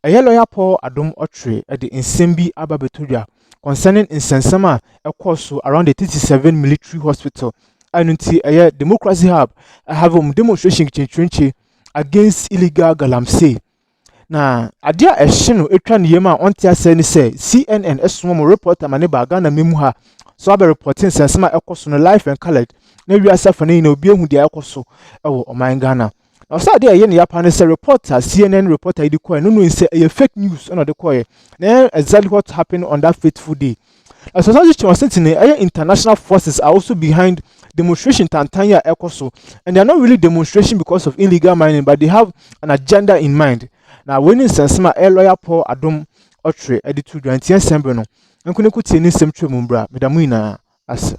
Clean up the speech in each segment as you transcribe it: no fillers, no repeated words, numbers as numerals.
A lawyer Paul Adom Otre at the Nsembi Ababeturia concerning Insensama a course around the 37 military hospital. And a democracy hub have demonstration against illegal galamsey. Na adia ehye no etwa ne yema onte ase ni say CNN esoma reporter mane ba Ghana memu ha so abe reporting sensema ekoso no live and colored na wi asafa na obi ehu dia ekoso ewo oman Ghana na so ade ye ne yapa ne say reporter CNN reporter idi ko no say e fake news na de ko na exactly what happened on that fateful day. As a international forces are also behind demonstration Tantanya ekoso, and they are not really demonstration because of illegal mining, but they have an agenda in mind. Now, when in Sansma, a lawyer Paul Adom Otre, edited 20th December, and couldn't put any same mumbra, Medamuina as.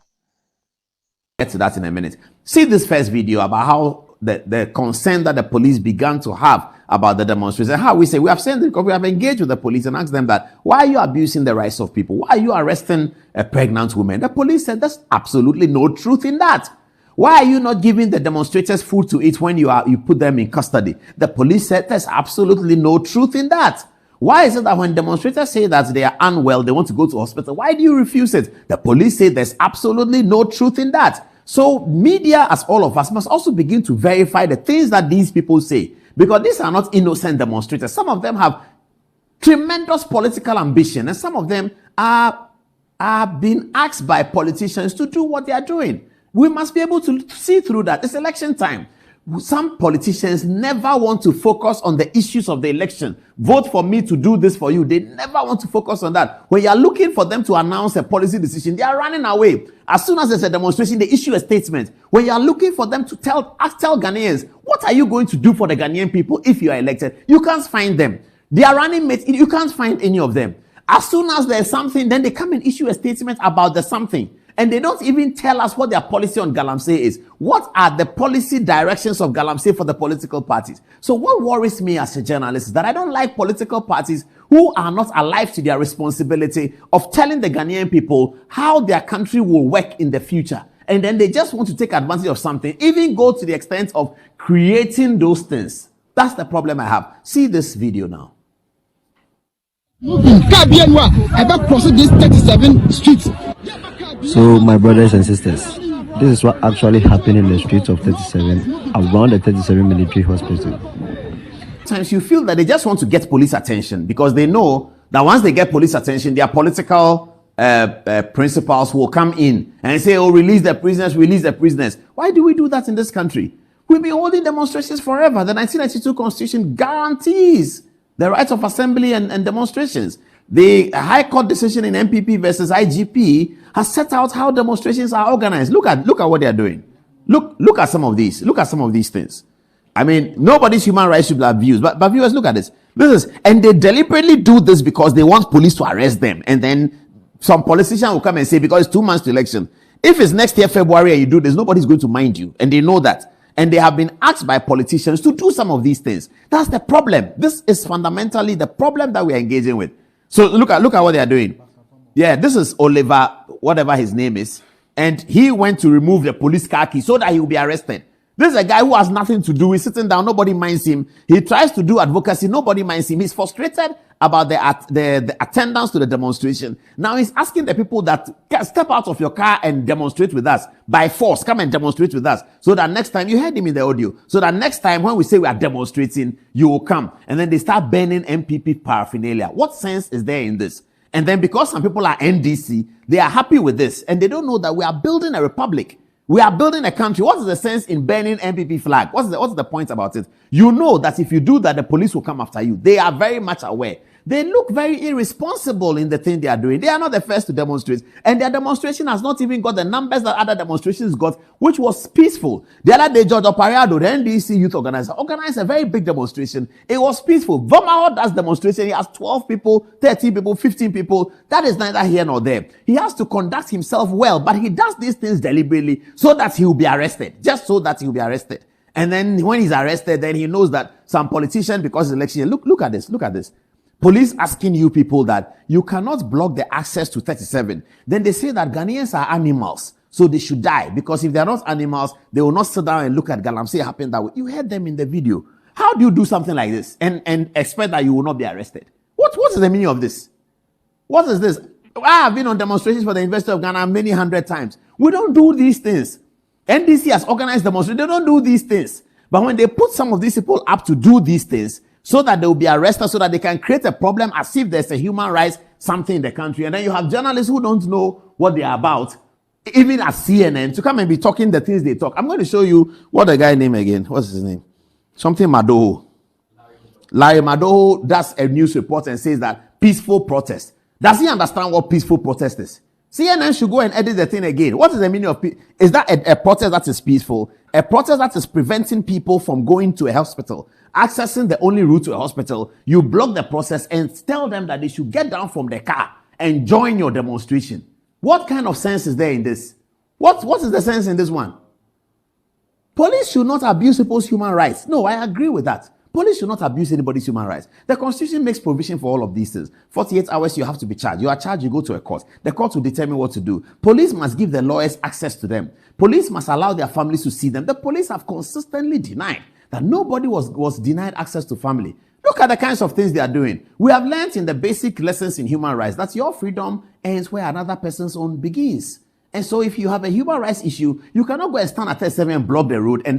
Get to that in a minute. See this first video about how the concern that the police began to have about the demonstration. How we say we have sent because we have engaged with the police and asked them that why are you abusing the rights of people? Why are you arresting a pregnant woman? The police said there's absolutely no truth in that. Why are you not giving the demonstrators food to eat when you put them in custody? The police said there's absolutely no truth in that. Why is it that when demonstrators say that they are unwell, they want to go to hospital, why do you refuse it? The police say there's absolutely no truth in that. So media, as all of us, must also begin to verify the things that these people say, because these are not innocent demonstrators. Some of them have tremendous political ambition, and some of them are being asked by politicians to do what they are doing. We must be able to see through that. It's election time. Some politicians never want to focus on the issues of the election. Vote for me to do this for you. They never want to focus on that. When you are looking for them to announce a policy decision, they are running away. As soon as there's a demonstration, they issue a statement. When you are looking for them to tell Ghanaians, what are you going to do for the Ghanaian people if you are elected? You can't find them. They are running mates. You can't find any of them. As soon as there's something, then they come and issue a statement about the something. And they don't even tell us what their policy on galamsey is. What are the policy directions of galamsey for the political parties? So what worries me as a journalist is that I don't like political parties who are not alive to their responsibility of telling the Ghanaian people how their country will work in the future. And then they just want to take advantage of something, even go to the extent of creating those things. That's the problem I have. See this video now. Crossing these 37 streets. So, my brothers and sisters, this is what actually happened in the streets of 37, around the 37 military hospital. Sometimes you feel that they just want to get police attention because they know that once they get police attention, their political principals will come in and say, oh, release the prisoners, release the prisoners. Why do we do that in this country? We've been holding demonstrations forever. The 1992 Constitution guarantees the rights of assembly and demonstrations. The High Court decision in MPP versus IGP has set out how demonstrations are organized. Look at what they are doing. Look at some of these. Look at some of these things. I mean, nobody's human rights should be abused. But viewers, look at this. And they deliberately do this because they want police to arrest them. And then some politician will come and say, because it's 2 months to election, if it's next year, February, and you do this, nobody's going to mind you. And they know that. And they have been asked by politicians to do some of these things. That's the problem. This is fundamentally the problem that we are engaging with. So look at what they are doing. Yeah, this is Oliver, whatever his name is. And he went to remove the police car key so that he will be arrested. This is a guy who has nothing to do. He's sitting down. Nobody minds him. He tries to do advocacy. Nobody minds him. He's frustrated about the attendance to the demonstration. Now he's asking the people that step out of your car and demonstrate with us by force. Come and demonstrate with us. So that next time, you heard him in the audio. So that next time when we say we are demonstrating, you will come. And then they start burning MPP paraphernalia. What sense is there in this? And then because some people are NDC, they are happy with this. And they don't know that we are building a republic. We are building a country. What is the sense in burning MPP flag? What's the point about it? You know that if you do that, the police will come after you. They are very much aware. They look very irresponsible in the thing they are doing. They are not the first to demonstrate. And their demonstration has not even got the numbers that other demonstrations got, which was peaceful. The other day, George Opariado, the NDC youth organizer, organized a very big demonstration. It was peaceful. Vomao does demonstration. He has 12 people, 13 people, 15 people. That is neither here nor there. He has to conduct himself well, but he does these things deliberately so that he will be arrested. Just so that he will be arrested. And then when he's arrested, then he knows that some politician, because it's election, look at this. Police asking you people that you cannot block the access to 37. Then they say that Ghanaians are animals, so they should die. Because if they are not animals, they will not sit down and look at galamsey happen that way. You heard them in the video. How do you do something like this and expect that you will not be arrested? What is the meaning of this? What is this? I have been on demonstrations for the University of Ghana many hundred times. We don't do these things. NDC has organized demonstrations. They don't do these things. But when they put some of these people up to do these things so that they will be arrested, so that they can create a problem as if there's a human rights something in the country, and then you have journalists who don't know what they're about, even at CNN, to come and be talking the things they talk. I'm going to show you what the guy name again. What's his name? Something Madoho. Larry Madoho does a news report and says that peaceful protest. Does he understand what peaceful protest is? CNN should go and edit the thing again. What is the meaning of is that a protest that is peaceful? A protest that is preventing people from going to a hospital, accessing the only route to a hospital. You block the process and tell them that they should get down from the car and join your demonstration. What kind of sense is there in this? What is the sense in this one? Police should not abuse people's human rights. No, I agree with that. Police should not abuse anybody's human rights. The Constitution makes provision for all of these things. 48 hours, you have to be charged. You are charged, you go to a court. The court will determine what to do. Police must give the lawyers access to them. Police must allow their families to see them. The police have consistently denied that nobody was denied access to family. Look at the kinds of things they are doing. We have learned in the basic lessons in human rights that your freedom ends where another person's own begins. And so if you have a human rights issue, you cannot go and stand at 37 and block the road and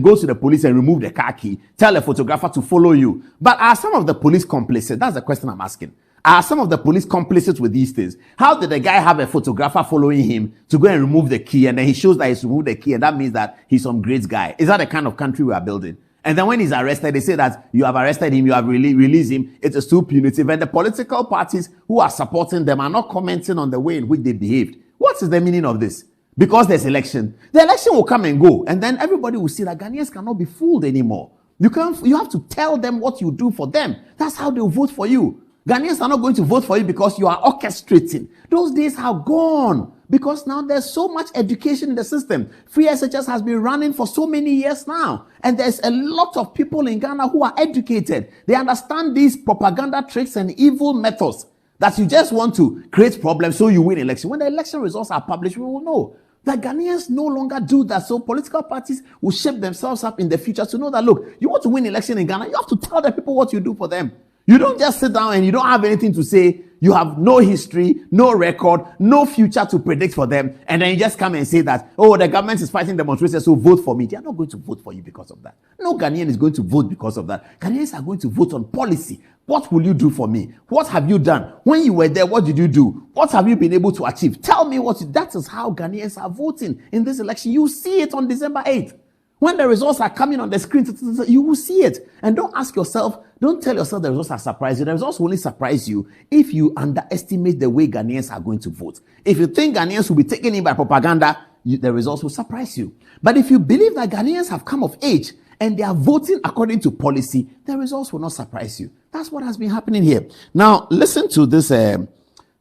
go to the police and remove the car key, tell a photographer to follow you. But are some of the police complicit? That's the question I'm asking. Are some of the police complicit with these things? How did the guy have a photographer following him to go and remove the key, and then he shows that he's removed the key, and that means that he's some great guy? Is that the kind of country we are building? And then when he's arrested, they say that you have arrested him, you have released him. It's too punitive. And the political parties who are supporting them are not commenting on the way in which they behaved. What is the meaning of this? Because there's election. The election will come and go, and then everybody will see that Ghanaians cannot be fooled anymore. You have to tell them what you do for them. That's how they'll vote for you. Ghanaians are not going to vote for you because you are orchestrating. Those days have gone, because now there's so much education in the system. Free SHS has been running for so many years now, and there's a lot of people in Ghana who are educated. They understand these propaganda tricks and evil methods that you just want to create problems so you win election. When the election results are published, we will know that Ghanaians no longer do that. So political parties will shape themselves up in the future to know that, look, you want to win election in Ghana, you have to tell the people what you do for them. You don't just sit down and you don't have anything to say. You have no history, no record, no future to predict for them. And then you just come and say that, oh, the government is fighting demonstrations, so vote for me. They are not going to vote for you because of that. No Ghanaian is going to vote because of that. Ghanaians are going to vote on policy. What will you do for me? What have you done? When you were there, what did you do? What have you been able to achieve? Tell me that is how Ghanaians are voting in this election. You see it on December 8th. When the results are coming on the screen, you will see it. And don't tell yourself the results are surprising. The results will only surprise you if you underestimate the way Ghanaians are going to vote. If you think Ghanaians will be taken in by propaganda, the results will surprise you. But if you believe that Ghanaians have come of age and they are voting according to policy, the results will not surprise you. That's what has been happening here. Now, listen to this.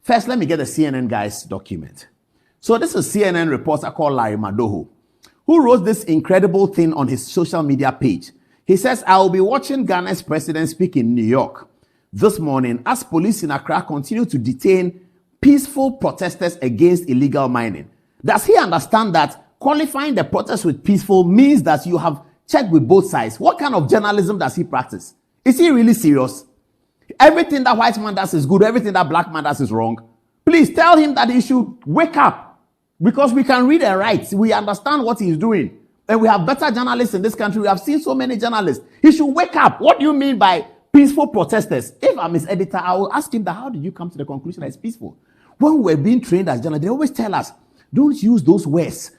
First, let me get the CNN guy's document. So this is CNN reporter called Larry Madoho, who wrote this incredible thing on his social media page. He says, I will be watching Ghana's president speak in New York this morning as police in Accra continue to detain peaceful protesters against illegal mining. Does he understand that qualifying the protest with peaceful means that you have checked with both sides? What kind of journalism does he practice? Is he really serious? Everything that white man does is good, everything that black man does is wrong. Please tell him that he should wake up. Because we can read and write. We understand what he's doing. And we have better journalists in this country. We have seen so many journalists. He should wake up. What do you mean by peaceful protesters? If I'm his editor, I will ask him that, how did you come to the conclusion that it's peaceful? When we're being trained as journalists, they always tell us, don't use those words.